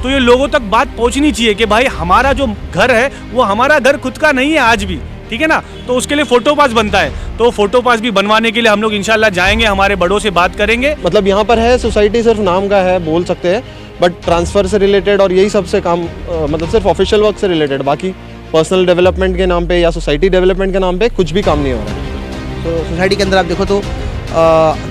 तो ये लोगों तक बात पहुंचनी चाहिए कि भाई हमारा जो घर है वो हमारा घर खुद का नहीं है आज भी, ठीक है ना। तो उसके लिए फोटो पास बनता है, तो फोटो पास भी बनवाने के लिए हम लोग इंशाल्लाह जाएंगे, हमारे बड़ों से बात करेंगे। मतलब यहाँ पर है सोसाइटी सिर्फ नाम का है बोल सकते हैं, बट ट्रांसफ़र से रिलेटेड और यही सबसे काम मतलब सिर्फ ऑफिशियल वर्क से रिलेटेड, बाकी पर्सनल डेवलपमेंट के नाम पे या सोसाइटी डेवलपमेंट के नाम पे कुछ भी काम नहीं हो रहा है। तो सोसाइटी के अंदर आप देखो तो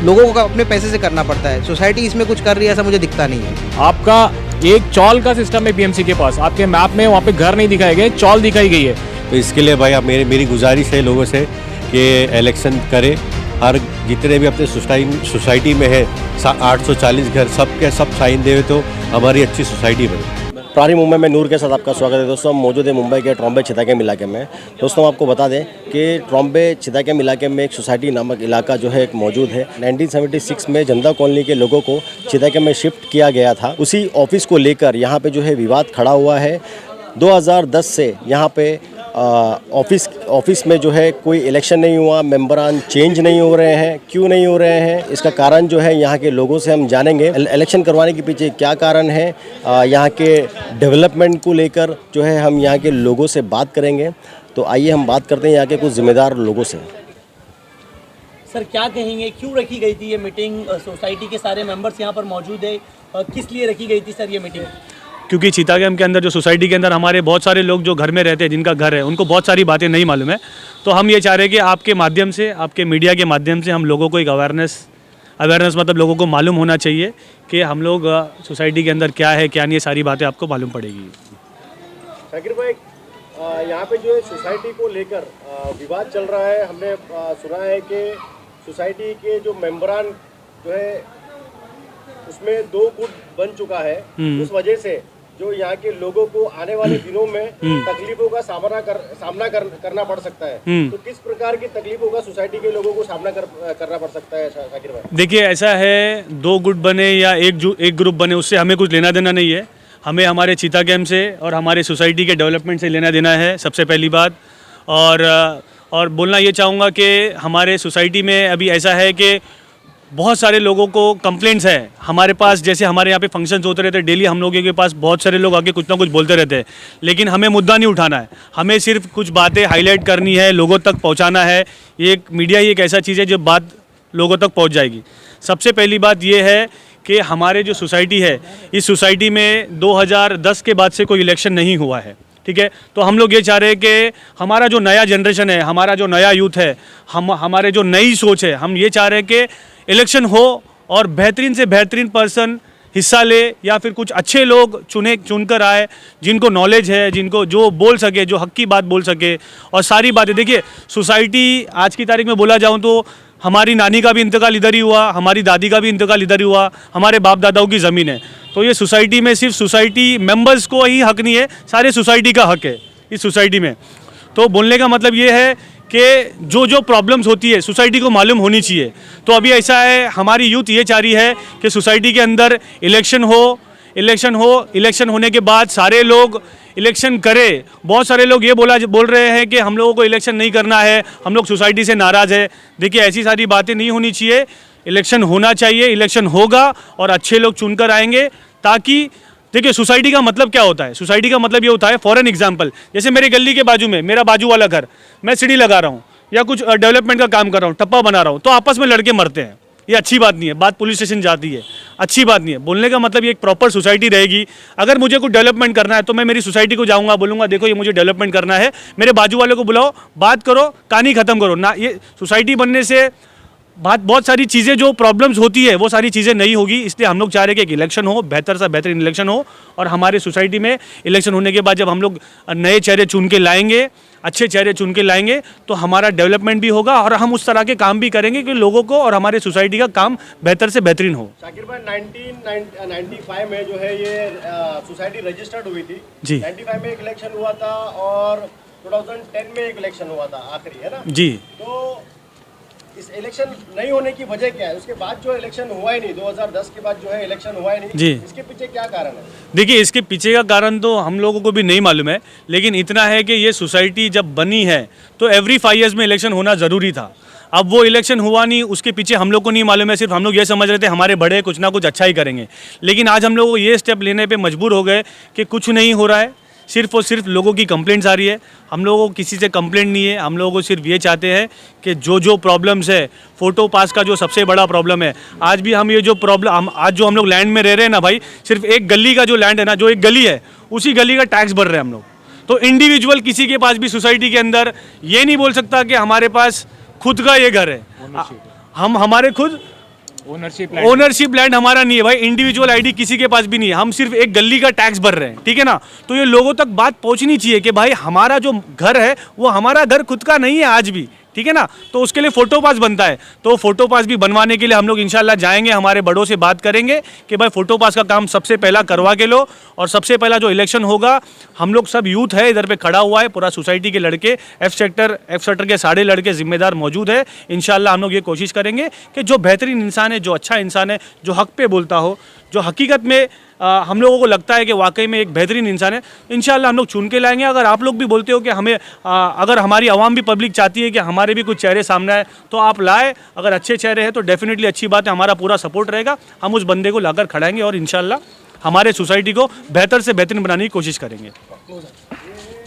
लोगों को अपने पैसे से करना पड़ता है, सोसाइटी इसमें कुछ कर रही है ऐसा मुझे दिखता नहीं है। आपका एक चौल का सिस्टम है पीएमसी के पास, आपके मैप में वहाँ पे घर नहीं दिखाए गए, चौल दिखाई गई है। तो इसके लिए भाई आप मेरी गुजारिश है लोगों से कि इलेक्शन करें। हर जितने भी अपने सोसाइटी में है 840 घर सब साइन दे तो हमारी अच्छी सोसाइटी बने। प्राणी मुंबई में नूर के साथ आपका स्वागत है दोस्तों। हम मौजूद है मुंबई के ट्रॉम्बे चितागम इलाके में। दोस्तों आपको बता दें कि ट्रॉम्बे चितागम इलाके में एक सोसाइटी नामक इलाका जो है एक मौजूद है। 1976 में जनता कॉलोनी के लोगों को चितागम में शिफ्ट किया गया था। उसी ऑफिस को लेकर यहाँ पे जो है विवाद खड़ा हुआ है। 2010 से यहाँ पे ऑफिस में जो है कोई इलेक्शन नहीं हुआ, मेंबरान चेंज नहीं हो रहे हैं। क्यों नहीं हो रहे हैं इसका कारण जो है यहाँ के लोगों से हम जानेंगे। इलेक्शन करवाने के पीछे क्या कारण है, यहाँ के डेवलपमेंट को लेकर जो है हम यहाँ के लोगों से बात करेंगे। तो आइए हम बात करते हैं यहाँ के कुछ जिम्मेदार लोगों से। सर क्या कहेंगे, क्यों रखी गई थी ये मीटिंग? सोसाइटी के सारे मेंबर्स यहाँ पर मौजूद है, किस लिए रखी गई थी सर ये मीटिंग? क्योंकि चितागम के अंदर जो सोसाइटी के अंदर हमारे बहुत सारे लोग जो घर में रहते हैं, जिनका घर है, उनको बहुत सारी बातें नहीं मालूम है। तो हम ये चाह रहे हैं कि आपके माध्यम से, आपके मीडिया के माध्यम से हम लोगों को एक अवेयरनेस मतलब लोगों को मालूम होना चाहिए कि हम लोग सोसाइटी के अंदर क्या है क्या नहीं है, सारी बातें आपको मालूम पड़ेगी। शाकिर भाई, यहाँ पे जो है सोसाइटी को लेकर विवाद चल रहा है। हमने सुना है कि सोसाइटी के जो मेंबरान जो है उसमें 2 गुट बन चुका है। उस वजह से जो यहाँ के लोगों को आने वाले दिनों में तकलीफों का सामना करना पड़ सकता है। तो किस प्रकार की तकलीफों का सोसाइटी के लोगों को सामना करना पड़ सकता है शाकिर भाई? देखिए ऐसा है, 2 गुट बने या एक ग्रुप बने, उससे हमें कुछ लेना देना नहीं है। हमें हमारे चितागम से और हमारे सोसाइटी के डेवलपमेंट से लेना देना है, सबसे पहली बात। और बोलना ये चाहूँगा कि हमारे सोसाइटी में अभी ऐसा है कि बहुत सारे लोगों को कंप्लेंट्स है हमारे पास। जैसे हमारे यहाँ पे फंक्शंस होते रहते हैं डेली, हम लोगों के पास बहुत सारे लोग आके कुछ ना कुछ बोलते रहते हैं, लेकिन हमें मुद्दा नहीं उठाना है। हमें सिर्फ कुछ बातें हाईलाइट करनी है, लोगों तक पहुँचाना है। ये मीडिया ही एक ऐसा चीज़ है जो बात लोगों तक पहुँच जाएगी। सबसे पहली बात ये है कि हमारे जो सोसाइटी है, इस सोसाइटी में 2010 के बाद से कोई इलेक्शन नहीं हुआ है, ठीक है। तो हम लोग ये चाह रहे हैं कि हमारा जो नया जनरेशन है, हमारा जो नया यूथ है, हमारे जो नई सोच है, हम ये चाह रहे हैं कि इलेक्शन हो और बेहतरीन से बेहतरीन पर्सन हिस्सा ले, या फिर कुछ अच्छे लोग चुनकर आए जिनको नॉलेज है, जिनको जो बोल सके, जो हक की बात बोल सके। और सारी बातें देखिए, सोसाइटी आज की तारीख में बोला जाऊँ तो हमारी नानी का भी इंतकाल इधर ही हुआ, हमारी दादी का भी इंतकाल इधर ही हुआ, हमारे बाप दादाओं की ज़मीन है। तो ये सोसाइटी में सिर्फ सोसाइटी मेंबर्स को ही हक नहीं है, सारे सोसाइटी का हक है इस सोसाइटी में। तो बोलने का मतलब ये है कि जो प्रॉब्लम्स होती है सोसाइटी को मालूम होनी चाहिए। तो अभी ऐसा है, हमारी यूथ ये चाह रही है कि सोसाइटी के अंदर इलेक्शन होने के बाद सारे लोग इलेक्शन करें। बहुत सारे लोग ये बोल रहे हैं कि हम लोगों को इलेक्शन नहीं करना है, हम लोग सोसाइटी से नाराज़ है। देखिए ऐसी सारी बातें नहीं होनी चाहिए, इलेक्शन होना चाहिए, इलेक्शन होगा और अच्छे लोग चुनकर आएंगे। ताकि देखिए सोसाइटी का मतलब क्या होता है, सोसाइटी का मतलब ये होता है, फॉर एन एग्जाम्पल, जैसे मेरे गली के बाजू में मेरा बाजू वाला घर, मैं सीढ़ी लगा रहा हूँ या कुछ डेवलपमेंट का काम कर रहा हूँ, टप्पा बना रहा हूँ, तो आपस में लड़के मरते हैं। ये अच्छी बात नहीं है, बात पुलिस स्टेशन जाती है, अच्छी बात नहीं है। बोलने का मतलब ये एक प्रॉपर सोसाइटी रहेगी। अगर मुझे कुछ डेवलपमेंट करना है तो मैं मेरी सोसाइटी को जाऊँगा, बोलूँगा देखो ये मुझे डेवलपमेंट करना है, मेरे बाजू वाले को बुलाओ, बात करो, कहानी ख़त्म करो ना। ये सोसाइटी बनने से बहुत सारी चीज़ें जो प्रॉब्लम्स होती है वो सारी चीज़ें नहीं होगी। इसलिए हम लोग चाह रहे हैं कि एक इलेक्शन हो, बेहतर सा बेहतरीन इलेक्शन हो, और हमारे सोसाइटी में इलेक्शन होने के बाद जब हम लोग नए चेहरे चुन के लाएंगे, अच्छे चेहरे चुन के लाएंगे, तो हमारा डेवलपमेंट भी होगा और हम उस तरह के काम भी करेंगे कि लोगों को और हमारे सोसाइटी का काम बेहतर से बेहतरीन हो। शाकिर भाई, 1995 में जो है ये सोसाइटी रजिस्टर्ड हुई थी जी। 95 में एक इलेक्शन हुआ था और 2010 में एक इलेक्शन हुआ था आखिरी, है ना जी। तो इस इलेक्शन नहीं होने की वजह क्या है? उसके बाद जो इलेक्शन हुआ ही नहीं, 2010 के बाद जो है इलेक्शन हुआ ही नहीं जी। इसके पीछे क्या कारण है? देखिए इसके पीछे का कारण तो हम लोगों को भी नहीं मालूम है, लेकिन इतना है कि ये सोसाइटी जब बनी है तो एवरी 5 ईयर्स में इलेक्शन होना ज़रूरी था। अब वो इलेक्शन हुआ नहीं, उसके पीछे हम लोग को नहीं मालूम है, सिर्फ हम लोग ये समझ रहे थे हमारे बड़े कुछ ना कुछ अच्छा ही करेंगे। लेकिन आज हम लोग को ये स्टेप लेने पे मजबूर हो गए कि कुछ नहीं हो रहा है, सिर्फ और सिर्फ लोगों की कंप्लेंट्स आ रही है। हम लोगों को किसी से कंप्लेंट नहीं है, हम लोगों को सिर्फ ये चाहते हैं कि जो प्रॉब्लम्स है, फ़ोटो पास का जो सबसे बड़ा प्रॉब्लम है, आज भी हम ये जो प्रॉब्लम आज जो हम लोग लैंड में रह रहे हैं ना भाई, सिर्फ एक गली का जो लैंड है ना, जो एक गली है, उसी गली का टैक्स भर रहे हैं हम लोग। तो इंडिविजुअल किसी के पास भी सोसाइटी के अंदर ये नहीं बोल सकता कि हमारे पास खुद का ये घर है, हम हमारे खुद ओनरशिप लैंड हमारा नहीं है भाई, इंडिविजुअल आईडी किसी के पास भी नहीं है, हम सिर्फ एक गली का टैक्स भर रहे हैं, ठीक है ना। तो ये लोगों तक बात पहुंचनी चाहिए कि भाई हमारा जो घर है वो हमारा घर खुद का नहीं है आज भी, ठीक है ना। तो उसके लिए फ़ोटो पास बनता है, तो फ़ोटो पास भी बनवाने के लिए हम लोग इंशाल्लाह जाएंगे, हमारे बड़ों से बात करेंगे कि भाई फ़ोटो पास का काम सबसे पहला करवा के लो। और सबसे पहला जो इलेक्शन होगा, हम लोग सब यूथ है इधर पे खड़ा हुआ है, पूरा सोसाइटी के लड़के, एफ सेक्टर के सारे लड़के जिम्मेदार मौजूद है। इंशाल्लाह हम लोग ये कोशिश करेंगे कि जो बेहतरीन इंसान है, जो अच्छा इंसान है, जो हक पे बोलता हो, जो हकीकत में हम लोगों को लगता है कि वाकई में एक बेहतरीन इंसान है, इंशाल्लाह हम लोग चुन के लाएंगे। अगर आप लोग भी बोलते हो कि हमें अगर हमारी आवाम भी पब्लिक चाहती है कि हमारे भी कुछ चेहरे सामने आए, तो आप लाए। अगर अच्छे चेहरे हैं तो डेफिनेटली अच्छी बात है, हमारा पूरा सपोर्ट रहेगा, हम उस बंदे को लाकर खड़ाएंगे और इंशाल्लाह हमारे सोसाइटी को बेहतर से बेहतरीन बनाने की कोशिश करेंगे।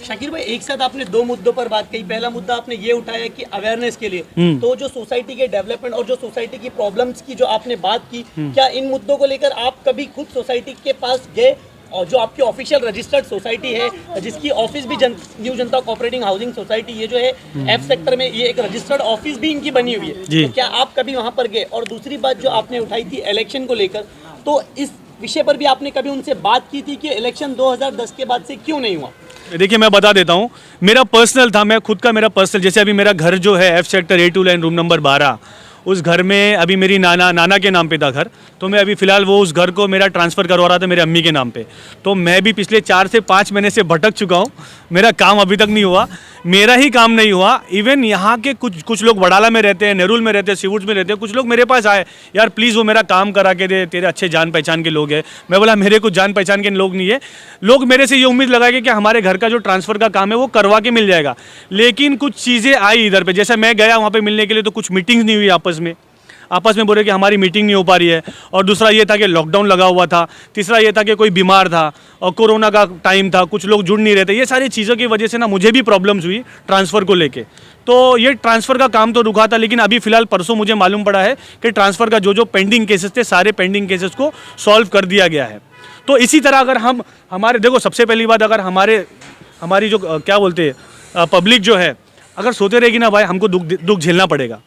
शाकिर भाई, एक साथ आपने दो मुद्दों पर बात कही। पहला मुद्दा आपने ये उठाया कि अवेयरनेस के लिए, तो जो सोसाइटी के डेवलपमेंट और जो सोसाइटी की प्रॉब्लम्स की जो आपने बात की, क्या इन मुद्दों को लेकर आप कभी खुद सोसाइटी के पास गए? और जो आपकी ऑफिशियल रजिस्टर्ड सोसाइटी है, जिसकी ऑफिस भी न्यू जनता कोऑपरेटिव हाउसिंग सोसाइटी, ये जो है एफ सेक्टर में, ये एक रजिस्टर्ड ऑफिस भी इनकी बनी हुई है, तो क्या आप कभी वहाँ पर गए? और दूसरी बात जो आपने उठाई थी इलेक्शन को लेकर, तो इस विषय पर भी आपने कभी उनसे बात की थी कि इलेक्शन 2010 के बाद से क्यों नहीं हुआ? देखिए, मैं बता देता हूँ, मेरा पर्सनल था, मैं खुद का मेरा पर्सनल, जैसे अभी मेरा घर जो है F sector A2 line room number 12, उस घर में अभी मेरी नाना के नाम पे था घर, तो मैं अभी फ़िलहाल वो उस घर को मेरा ट्रांसफ़र करवा रहा था मेरे अम्मी के नाम पे। तो मैं भी पिछले 4 से 5 महीने से भटक चुका हूँ, मेरा काम अभी तक नहीं हुआ, मेरा ही काम नहीं हुआ। इवन यहाँ के कुछ लोग वडाला में रहते हैं, नेरुल में रहते हैं, सिवुड्स में रहते हैं, कुछ लोग मेरे पास आए, यार प्लीज़ वो मेरा काम करा के दे, तेरे अच्छे जान पहचान के लोग हैं। मैं बोला मेरे कुछ जान पहचान के लोग नहीं है, लोग मेरे से ये उम्मीद लगाएंगे कि हमारे घर का जो ट्रांसफ़र का काम है वो करवा के मिल जाएगा। लेकिन कुछ चीज़ें आई इधर पे, जैसे मैं गया वहाँ पे मिलने के लिए, तो कुछ मीटिंग्स नहीं हुई आपस में बोले कि हमारी मीटिंग नहीं हो पा रही है। और दूसरा ये था कि लॉकडाउन लगा हुआ था, तीसरा ये था कि कोई बीमार था और कोरोना का टाइम था, कुछ लोग जुड़ नहीं रहे थे। ये सारी चीज़ों की वजह से ना मुझे भी प्रॉब्लम्स हुई ट्रांसफ़र को लेके। तो ये ट्रांसफ़र का काम तो रुका था, लेकिन अभी फ़िलहाल परसों मुझे मालूम पड़ा है कि ट्रांसफ़र का जो पेंडिंग केसेस थे, सारे पेंडिंग केसेस को सॉल्व कर दिया गया है। तो इसी तरह अगर हम हमारे, देखो सबसे पहली बात, अगर हमारी जो क्या बोलते हैं पब्लिक जो है, अगर सोते रहेगी ना भाई, हमको दुख झेलना पड़ेगा।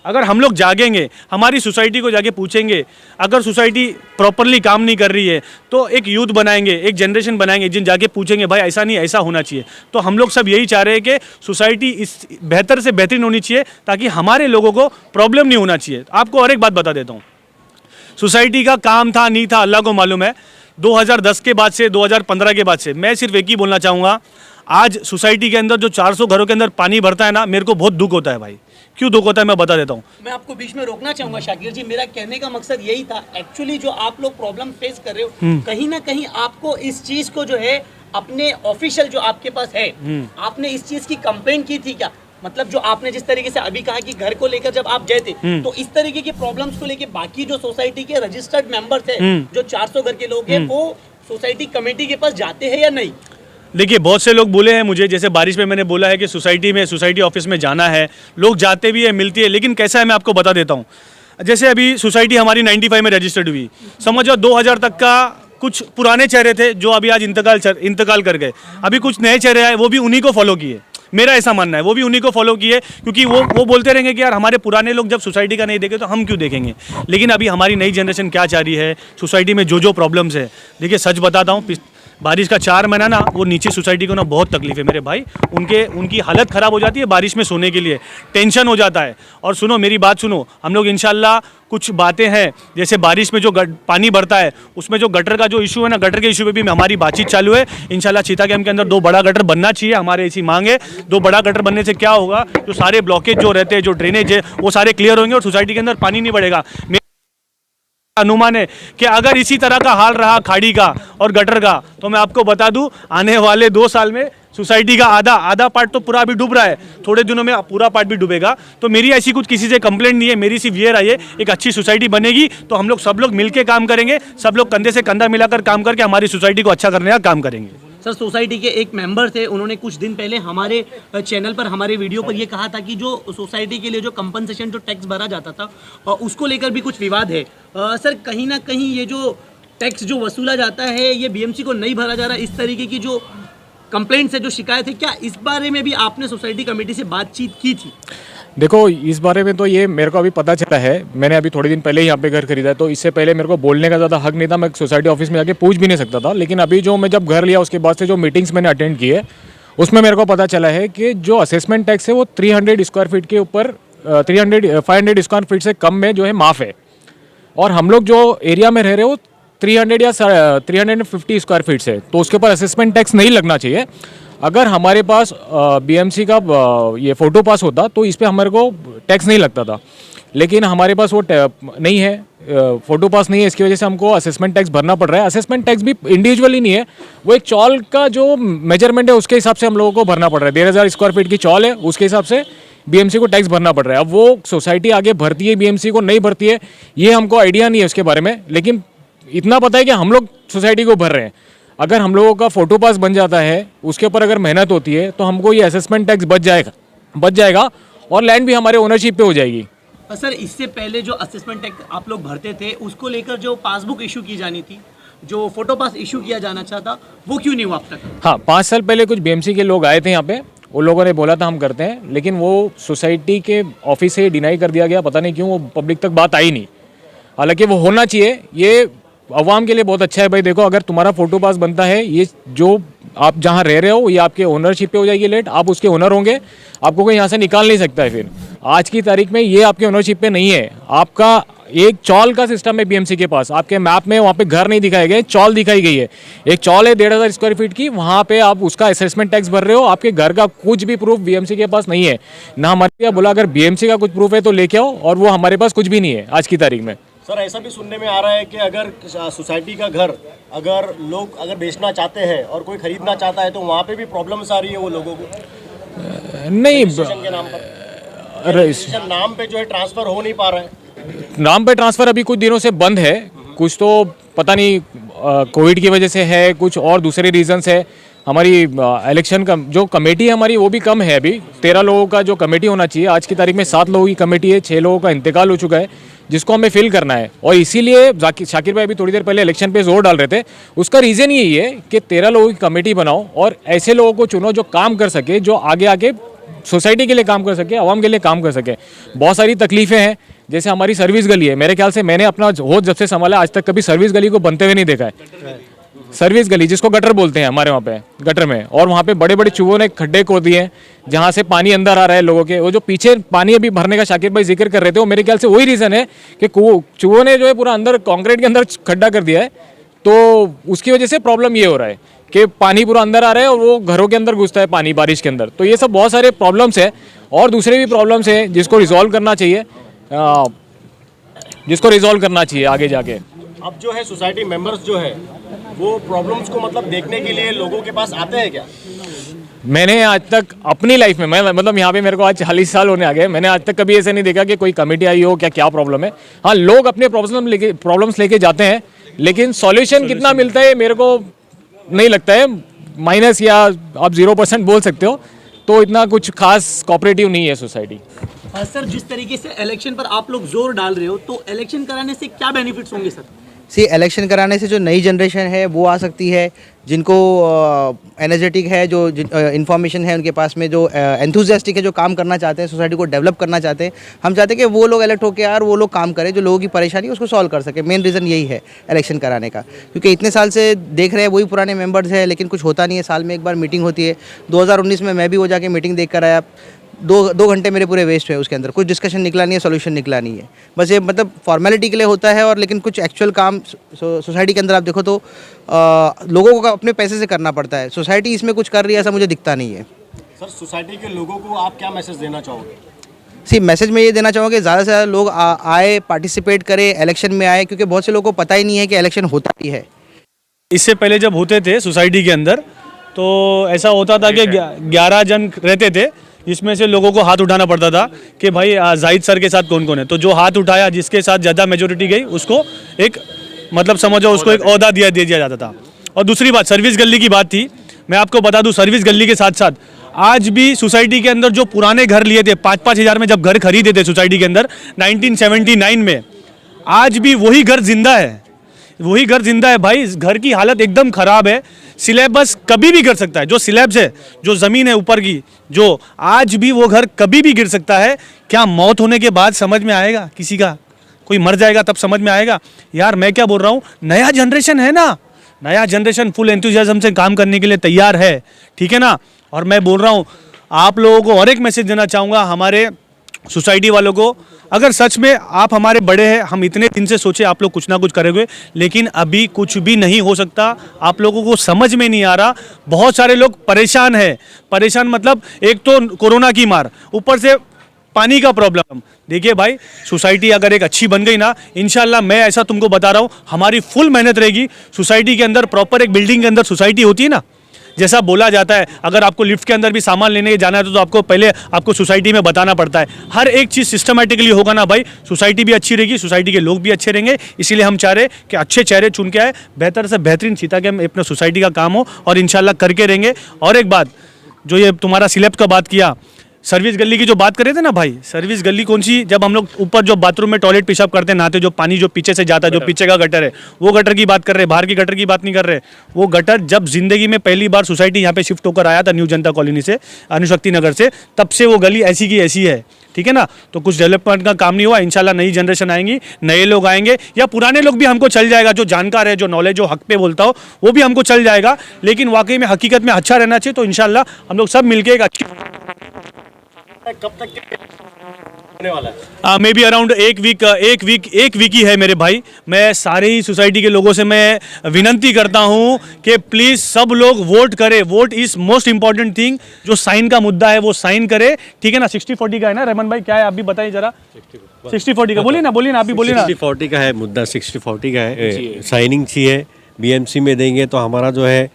अगर हम लोग जागेंगे, हमारी सोसाइटी को जाके पूछेंगे, अगर सोसाइटी प्रॉपरली काम नहीं कर रही है तो एक यूथ बनाएंगे, एक जनरेशन बनाएंगे जिन जाके पूछेंगे भाई ऐसा नहीं, ऐसा होना चाहिए। तो हम लोग सब यही चाह रहे हैं कि सोसाइटी इस बेहतर से बेहतरीन होनी चाहिए, ताकि हमारे लोगों को प्रॉब्लम नहीं होना चाहिए। आपको और एक बात बता देता हूँ, सोसाइटी का काम था नहीं था अल्लाह को मालूम है। 2010 के बाद से, 2015 के बाद से, मैं सिर्फ एक ही बोलना चाहूँगा, आज सोसाइटी के अंदर जो 400 घरों के अंदर पानी भरता है ना, मेरे को बहुत दुख होता है भाई। क्यों दुख होता है मैं बता देता हूँ। मैं आपको बीच में रोकना चाहूंगा शाकिर जी, मेरा कहने का मकसद यही था, एक्चुअली जो आप लोग प्रॉब्लम फेस कर रहे हो, कहीं ना कहीं आपको इस चीज को जो है अपने ऑफिशियल जो आपके पास है, आपने इस चीज की कंप्लेंट की थी क्या? मतलब जो आपने जिस तरीके से अभी कहा कि घर को लेकर जब आप गए थे, तो इस तरीके की प्रॉब्लम्स को लेकर बाकी जो सोसाइटी के रजिस्टर्ड मेंबर्स हैं, जो 400 घर के लोग हैं, वो सोसाइटी कमेटी के पास जाते हैं या नहीं? देखिए, बहुत से लोग बोले हैं मुझे, जैसे बारिश में मैंने बोला है कि सोसाइटी ऑफिस में जाना है, लोग जाते भी है, मिलती है, लेकिन कैसा है मैं आपको बता देता हूँ। जैसे अभी सोसाइटी हमारी 95 में रजिस्टर्ड हुई, समझो 2000 तक का कुछ पुराने चेहरे थे जो अभी आज इंतकाल कर गए, अभी कुछ नए चेहरे आए, वो भी उन्हीं को फॉलो किए। मेरा ऐसा मानना है, वो भी उन्हीं को फॉलो किए, क्योंकि वो बोलते रहेंगे कि यार हमारे पुराने लोग जब सोसाइटी का नहीं देखे तो हम क्यों देखेंगे। लेकिन अभी हमारी नई जनरेशन क्या चाह रही है, सोसाइटी में जो प्रॉब्लम्स है, देखिए सच बताता हूँ, बारिश का 4 महीना ना, वो नीचे सोसाइटी को ना बहुत तकलीफ है मेरे भाई, उनकी हालत ख़राब हो जाती है बारिश में सोने के लिए, टेंशन हो जाता है। और सुनो मेरी बात सुनो, हम लोग इंशाल्लाह कुछ बातें हैं, जैसे बारिश में जो पानी भरता है, उसमें जो गटर का जो इशू है ना, गटर के इशू पे भी हमारी बातचीत चालू है। इंशाल्लाह चीता कैंप के अंदर 2 बड़ा गटर बनना चाहिए, हमारे ऐसी मांग है। 2 बड़ा गटर बनने से क्या होगा, जो सारे ब्लॉकेज जो रहते हैं, जो ड्रेनेज है, वो सारे क्लियर होंगे और सोसाइटी के अंदर पानी नहीं बढ़ेगा। अनुमान है कि अगर इसी तरह का हाल रहा खाड़ी का और गटर का, तो मैं आपको बता दूं, आने वाले 2 साल में सोसाइटी का आधा पार्ट तो पूरा अभी डूब रहा है, थोड़े दिनों में पूरा पार्ट भी डूबेगा। तो मेरी ऐसी कुछ किसी से कंप्लेंट नहीं है, मेरी सिर्फ ये राय है, एक अच्छी सोसाइटी बनेगी तो हम लोग सब लोग मिलकर काम करेंगे, सब लोग कंधे से कंधा मिलाकर काम करके हमारी सोसाइटी को अच्छा करने का काम करेंगे। सर, सोसाइटी के एक मेंबर थे, उन्होंने कुछ दिन पहले हमारे चैनल पर, हमारे वीडियो पर ये कहा था कि जो सोसाइटी के लिए जो कंपनसेशन, जो टैक्स भरा जाता था उसको लेकर भी कुछ विवाद है। सर, कहीं ना कहीं ये जो टैक्स जो वसूला जाता है ये बीएमसी को नहीं भरा जा रहा, इस तरीके की जो कंप्लेंट्स है, जो शिकायत है, क्या इस बारे में भी आपने सोसाइटी कमेटी से बातचीत की थी? देखो, इस बारे में तो ये मेरे को अभी पता चला है, मैंने अभी थोड़े दिन पहले ही यहाँ पे घर खरीदा है, तो इससे पहले मेरे को बोलने का ज़्यादा हक नहीं था, मैं सोसाइटी ऑफिस में जाके पूछ भी नहीं सकता था। लेकिन अभी जो मैं जब घर लिया उसके बाद से जो मीटिंग्स मैंने अटेंड की है उसमें मेरे को पता चला है कि जो असेसमेंट टैक्स है वो 300 स्क्वायर फीट के ऊपर 500 स्क्वायर फीट से कम में जो है माफ़ है, और हम लोग जो एरिया में रह रहे हो 300 या 350 स्क्वायर फीट से, तो उसके ऊपर असेसमेंट टैक्स नहीं लगना चाहिए। अगर हमारे पास बीएमसी का ये फ़ोटो पास होता तो इस पर हमारे को टैक्स नहीं लगता था, लेकिन हमारे पास वो नहीं है, फ़ोटो पास नहीं है, इसकी वजह से हमको असेसमेंट टैक्स भरना पड़ रहा है। असेसमेंट टैक्स भी इंडिविजुअली नहीं है, वो एक चॉल का जो मेजरमेंट है उसके हिसाब से हम लोगों को भरना पड़ रहा है। 1,500 स्क्वायर फीट की चॉल है, उसके हिसाब से बीएमसी को टैक्स भरना पड़ रहा है। अब वो सोसाइटी आगे भरती है बीएमसी को, नहीं भरती है, ये हमको आइडिया नहीं है उसके बारे में, लेकिन इतना पता है कि हम लोग सोसाइटी को भर रहे हैं। अगर हम लोगों का फ़ोटो पास बन जाता है, उसके ऊपर अगर मेहनत होती है, तो हमको ये असेसमेंट टैक्स बच जाएगा और लैंड भी हमारे ओनरशिप पे हो जाएगी। सर, इससे पहले जो असेसमेंट टैक्स आप लोग भरते थे उसको लेकर जो पासबुक इशू की जानी थी, जो फोटो पास इशू किया जाना चाहता, वो क्यों नहीं हुआ अब तक? हाँ, 5 साल पहले कुछ बीएमसी के लोग आए थे यहाँ पे, उन लोगों ने बोला था हम करते हैं, लेकिन वो सोसाइटी के ऑफिस से डिनाई कर दिया गया, पता नहीं क्यों, वो पब्लिक तक बात आई नहीं। हालांकि वो होना चाहिए, ये अवाम के लिए बहुत अच्छा है। भाई देखो, अगर तुम्हारा फोटो पास बनता है, ये जो आप जहाँ रह रहे हो ये आपके ओनरशिप पे हो जाएगी लेट, आप उसके ओनर होंगे, आपको कोई यहाँ से निकाल नहीं सकता है। फिर आज की तारीख में ये आपके ओनरशिप पे नहीं है, आपका एक चॉल का सिस्टम है बीएमसी के पास। आपके मैप में वहाँ पे घर नहीं दिखाए गए, चॉल दिखाई गई है। एक चॉल है 1,500 स्क्वायर फीट की, वहाँ पे आप उसका असेसमेंट टैक्स भर रहे हो, आपके घर का कुछ भी प्रूफ बीएमसी के पास नहीं है ना। हमारे बोला अगर बीएमसी का कुछ प्रूफ है तो लेके आओ, और वो हमारे पास कुछ भी नहीं है आज की तारीख में। सर, ऐसा भी सुनने में आ रहा है कि अगर सोसाइटी का घर अगर लोग बेचना चाहते हैं और कोई खरीदना चाहता है तो वहाँ पे भी प्रॉब्लम्स आ रही है वो लोगों को, नहीं रजिस्ट्रेशन के नाम पर, रजिस्ट्रेशन नाम पे जो है ट्रांसफर हो नहीं पा रहा है। नाम पे ट्रांसफ़र अभी कुछ दिनों से बंद है, कुछ तो पता नहीं कोविड की वजह से है, कुछ और दूसरे रीजंस है। हमारी इलेक्शन का जो कमेटी है हमारी वो भी कम है, अभी 13 लोगों का जो कमेटी होना चाहिए, आज की तारीख में 7 लोगों की कमेटी है, 6 लोगों का इंतकाल हो चुका है, जिसको हमें फिल करना है। और इसीलिए शाकिर भाई अभी थोड़ी देर पहले इलेक्शन पे जोर डाल रहे थे, उसका रीज़न यही है कि 13 लोगों की कमेटी बनाओ और ऐसे लोगों को चुनो जो काम कर सके, जो आगे आके सोसाइटी के लिए काम कर सके, आवाम के लिए काम कर सके। बहुत सारी तकलीफ़ें हैं, जैसे हमारी सर्विस गली है, मेरे ख्याल से मैंने अपना होश जब से संभाला आज तक कभी सर्विस गली को बनते हुए नहीं देखा है। सर्विस गली जिसको गटर बोलते हैं हमारे वहाँ पे, गटर में, और वहाँ पे बड़े बड़े चूहों ने खड्डे खोद दिए हैं जहाँ से पानी अंदर आ रहा है लोगों के। वो जो पीछे पानी अभी भरने का शाकिर भाई जिक्र कर रहे थे, वो मेरे ख्याल से वही रीज़न है कि चूहों ने जो है पूरा अंदर कंक्रीट के अंदर खड्डा कर दिया है, तो उसकी वजह से प्रॉब्लम ये हो रहा है कि पानी पूरा अंदर आ रहा है और वो घरों के अंदर घुसता है पानी बारिश के अंदर। तो ये सब बहुत सारे प्रॉब्लम्स हैं और दूसरे भी प्रॉब्लम्स हैं जिसको रिजॉल्व करना चाहिए, आगे जाके। अब जो है सोसाइटी मेंबर्स जो है वो प्रॉब्लम्स को मतलब देखने के लिए लोगों के पास आते हैं क्या? मैंने आज तक अपनी लाइफ में, मैं मतलब यहाँ पे मेरे को आज 40 साल होने आ गए, मैंने आज तक कभी ऐसे नहीं देखा कि कोई कमेटी आई हो क्या प्रॉब्लम है। हाँ, लोग अपने प्रॉब्लम्स लेके जाते हैं, लेकिन सॉल्यूशन कितना मिलता है मेरे को नहीं लगता है, माइनस या आप 0% बोल सकते हो, तो इतना कुछ खास कोऑपरेटिव नहीं है सोसाइटी। सर, जिस तरीके से इलेक्शन पर आप लोग जोर डाल रहे हो, तो इलेक्शन कराने से क्या बेनिफिट्स होंगे सर? इलेक्शन कराने से जो नई जनरेशन है वो आ सकती है, जिनको एनर्जेटिक है, जो इन्फॉर्मेशन है उनके पास में, जो एंथुजियास्टिक है, जो काम करना चाहते हैं, सोसाइटी को डेवलप करना चाहते हैं। हम चाहते हैं कि वो लोग इलेक्ट होकर यार वो लोग काम करें, जो लोगों की परेशानी है उसको सॉल्व कर सके। मेन रीज़न यही है इलेक्शन कराने का, क्योंकि इतने साल से देख रहे हैं वही पुराने मेंबर्स हैं, लेकिन कुछ होता नहीं है। साल में एक बार मीटिंग होती है, 2019 में मैं भी वो जाके मीटिंग देख कर आया, दो घंटे मेरे पूरे वेस्ट हुए, उसके अंदर कुछ डिस्कशन निकला नहीं है, सोल्यूशन निकला नहीं है। बस ये मतलब फॉर्मेलिटी के लिए होता है, और लेकिन कुछ एक्चुअल काम सोसाइटी के अंदर आप देखो तो लोगों को अपने पैसे से करना पड़ता है। सोसाइटी इसमें कुछ कर रही है ऐसा मुझे दिखता नहीं है। सर, सोसाइटी के लोगों को आप क्या मैसेज देना चाहोगे? मैसेज में ये देना चाहूँगा कि ज़्यादा से ज़्यादा लोग आए, पार्टिसिपेट करें, इलेक्शन में आए, क्योंकि बहुत से लोगों को पता ही नहीं है कि इलेक्शन होता ही है। इससे पहले जब होते थे सोसाइटी के अंदर तो ऐसा होता था कि 11 जन रहते थे, जिसमें से लोगों को हाथ उठाना पड़ता था कि भाई जाहिद सर के साथ कौन कौन है। तो जो हाथ उठाया, जिसके साथ ज़्यादा मेजोरिटी गई, उसको एक मतलब समझो उसको एक ओहदा दे दिया जाता था। और दूसरी बात सर्विस गली की बात थी, मैं आपको बता दूं सर्विस गली के साथ साथ आज भी सोसाइटी के अंदर जो पुराने घर लिए थे 5-5 हज़ार में जब घर खरीदे थे सोसाइटी के अंदर 1979 में, आज भी वही घर जिंदा है, वही घर जिंदा है भाई। इस घर की हालत एकदम ख़राब है, सिलेबस कभी भी गिर सकता है, जो स्लैब्स है, जो ज़मीन है ऊपर की, जो आज भी वो घर कभी भी गिर सकता है। क्या मौत होने के बाद समझ में आएगा किसी का? कोई मर जाएगा तब समझ में आएगा। यार मैं क्या बोल रहा हूँ, नया जनरेशन है ना, नया जनरेशन फुल एंथुसियाज्म से काम करने के लिए तैयार है, ठीक है ना। और मैं बोल रहा हूँ आप लोगों को और एक मैसेज देना चाहूँगा हमारे सोसाइटी वालों को, अगर सच में आप हमारे बड़े हैं, हम इतने दिन से सोचे आप लोग कुछ ना कुछ करोगे, लेकिन अभी कुछ भी नहीं हो सकता। आप लोगों को समझ में नहीं आ रहा, बहुत सारे लोग परेशान हैं। परेशान मतलब एक तो कोरोना की मार, ऊपर से पानी का प्रॉब्लम। देखिए भाई, सोसाइटी अगर एक अच्छी बन गई ना, इंशाल्लाह मैं ऐसा तुमको बता रहा हूँ, हमारी फुल मेहनत रहेगी सोसाइटी के अंदर। प्रॉपर एक बिल्डिंग के अंदर सोसाइटी होती है ना, जैसा बोला जाता है, अगर आपको लिफ्ट के अंदर भी सामान लेने जाना है तो आपको पहले आपको सोसाइटी में बताना पड़ता है। हर एक चीज़ सिस्टमेटिकली होगा ना भाई, सोसाइटी भी अच्छी रहेगी, सोसाइटी के लोग भी अच्छे रहेंगे। इसीलिए हम चाह रहे हैं कि अच्छे चेहरे चुन के आए, बेहतर से बेहतरीन सीता के अपना सोसाइटी का काम हो, और इंशाल्लाह करके रहेंगे। और एक बात, जो ये तुम्हारा स्लैब का बात किया, सर्विस गली की जो बात कर रहे थे ना भाई, सर्विस गली कौन सी, जब हम लोग ऊपर जो बाथरूम में टॉयलेट पेशाब करते नहाते, जो पानी जो पीछे से जाता है, जो पीछे का गटर है, वो गटर की बात कर रहे हैं, बाहर की गटर की बात नहीं कर रहे। वो गटर जब जिंदगी में पहली बार सोसाइटी यहाँ पे शिफ्ट होकर आया था न्यू जनता कॉलोनी से, अनुशक्ति नगर से, तब से वो गली ऐसी की ऐसी है, ठीक है ना। तो कुछ डेवलपमेंट का काम नहीं हुआ, इंशाल्लाह नई जनरेशन आएंगी, नए लोग आएंगे, या पुराने लोग भी हमको चल जाएगा, जो जानकार है, जो नॉलेज, जो हक पे बोलता हो, वो भी हमको चल जाएगा। लेकिन वाकई में हकीकत में अच्छा रहना चाहिए, तो इंशाल्लाह हम लोग सब मिलकर एक अच्छी कब तक होने वाला है? मे बी अराउंड एक वीक ही है मेरे भाई। मैं सारे ही सोसाइटी के लोगों से मैं विनंती करता हूं कि प्लीज़ सब लोग वोट करें। Vote is most important thing. जो साइन का मुद्दा है वो साइन करे, ठीक है ना। 60-40 का है ना रहमान भाई, क्या है आप भी बताइए जरा। 60-40 का बोलिए ना आप भी बोलिए ना। 60-40 का है मुद्दा, 60-40 का है। साइनिंग चाहिए, बीएमसी में देंगे तो हमारा जो है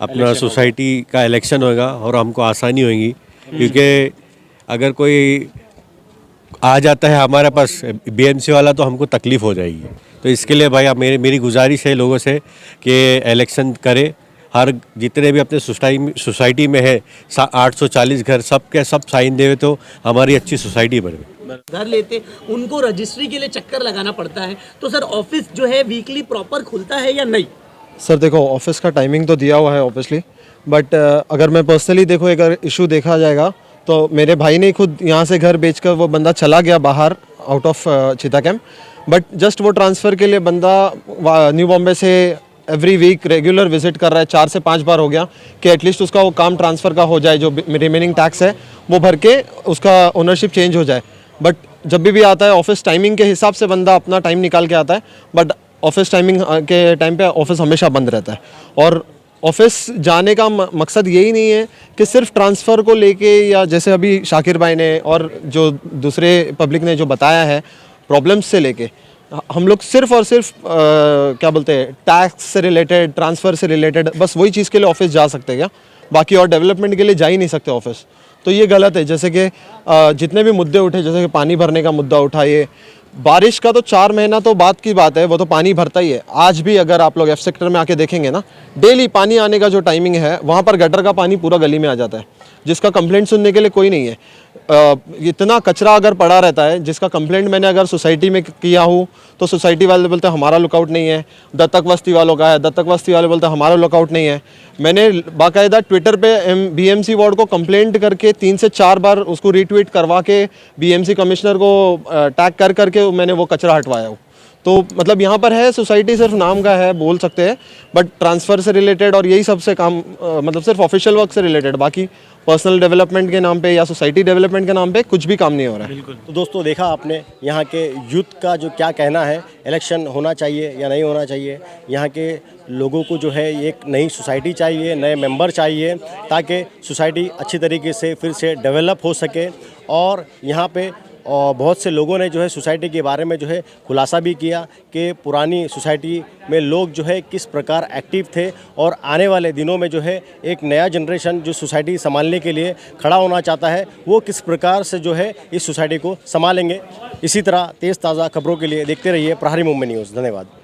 अपना सोसाइटी का इलेक्शन होगा और हमको आसानी होगी, क्योंकि अगर कोई आ जाता है हमारे पास बीएमसी वाला तो हमको तकलीफ़ हो जाएगी। तो इसके लिए भाई आप मेरी गुजारिश है लोगों से कि इलेक्शन करें। हर जितने भी अपने सोसाइटी में है 840 घर, सब साइन देवे तो हमारी अच्छी सोसाइटी बने। घर लेते उनको रजिस्ट्री के लिए चक्कर लगाना पड़ता है। तो सर ऑफिस जो है वीकली प्रॉपर खुलता है या नहीं? सर देखो, ऑफिस का टाइमिंग तो दिया हुआ है ऑब्वियसली, बट अगर मैं पर्सनली देखो, अगर इशू देखा जाएगा तो मेरे भाई ने खुद यहाँ से घर बेचकर वो बंदा चला गया बाहर, आउट ऑफ चीता कैंप, बट जस्ट वो ट्रांसफ़र के लिए बंदा न्यू बॉम्बे से एवरी वीक रेगुलर विजिट कर रहा है। 4 से 5 बार हो गया कि एटलीस्ट उसका वो काम ट्रांसफ़र का हो जाए, जो रिमेनिंग टैक्स है वो भर के उसका ओनरशिप चेंज हो जाए। बट जब भी आता है ऑफिस टाइमिंग के हिसाब से बंदा अपना टाइम निकाल के आता है, बट ऑफिस टाइमिंग के टाइम पे ऑफिस हमेशा बंद रहता है। और ऑफिस जाने का मकसद यही नहीं है कि सिर्फ ट्रांसफ़र को लेके, या जैसे अभी शाकिर भाई ने और जो दूसरे पब्लिक ने जो बताया है प्रॉब्लम्स से लेके, हम लोग सिर्फ और सिर्फ क्या बोलते हैं, टैक्स से रिलेटेड, ट्रांसफ़र से रिलेटेड, बस वही चीज़ के लिए ऑफिस जा सकते हैं क्या? बाकी और डेवलपमेंट के लिए जा ही नहीं सकते ऑफिस। तो ये गलत है। जैसे कि जितने भी मुद्दे उठे, जैसे कि पानी भरने का मुद्दा उठा, ये बारिश का तो 4 महीना तो बात की बात है, वो तो पानी भरता ही है। आज भी अगर आप लोग एफ सेक्टर में आके देखेंगे ना, डेली पानी आने का जो टाइमिंग है, वहाँ पर गटर का पानी पूरा गली में आ जाता है, जिसका कंप्लेंट सुनने के लिए कोई नहीं है। इतना कचरा अगर पड़ा रहता है, जिसका कंप्लेंट मैंने अगर सोसाइटी में किया हूँ तो सोसाइटी वाले बोलते हैं हमारा लुकआउट नहीं है। दत्तक बस्ती वालों का है, दत्तक बस्ती वाले बोलते हैं हमारा लुकआउट नहीं है। मैंने बाकायदा ट्विटर पे बीएमसी वार्ड को कंप्लेंट करके 3 से 4 बार उसको रीट्वीट करवा के बीएमसी कमिश्नर को टैग कर करके मैंने वो कचरा हटवाया हूँ। तो मतलब यहाँ पर है, सोसाइटी सिर्फ नाम का है बोल सकते हैं, बट ट्रांसफ़र से रिलेटेड और यही सबसे काम मतलब सिर्फ ऑफिशियल वर्क से रिलेटेड, बाकी पर्सनल डेवलपमेंट के नाम पे या सोसाइटी डेवलपमेंट के नाम पे कुछ भी काम नहीं हो रहा है। तो दोस्तों देखा आपने यहाँ के यूथ का जो क्या कहना है, इलेक्शन होना चाहिए या नहीं होना चाहिए। यहाँ के लोगों को जो है एक नई सोसाइटी चाहिए, नए मेंबर चाहिए, ताकि सोसाइटी अच्छी तरीके से फिर से डेवलप हो सके और यहाँ पे और बहुत से लोगों ने जो है सोसाइटी के बारे में जो है खुलासा भी किया कि पुरानी सोसाइटी में लोग जो है किस प्रकार एक्टिव थे और आने वाले दिनों में जो है एक नया जनरेशन जो सोसाइटी संभालने के लिए खड़ा होना चाहता है वो किस प्रकार से जो है इस सोसाइटी को संभालेंगे। इसी तरह तेज़ ताज़ा खबरों के लिए देखते रहिए प्रहारी मुंबई न्यूज़। धन्यवाद।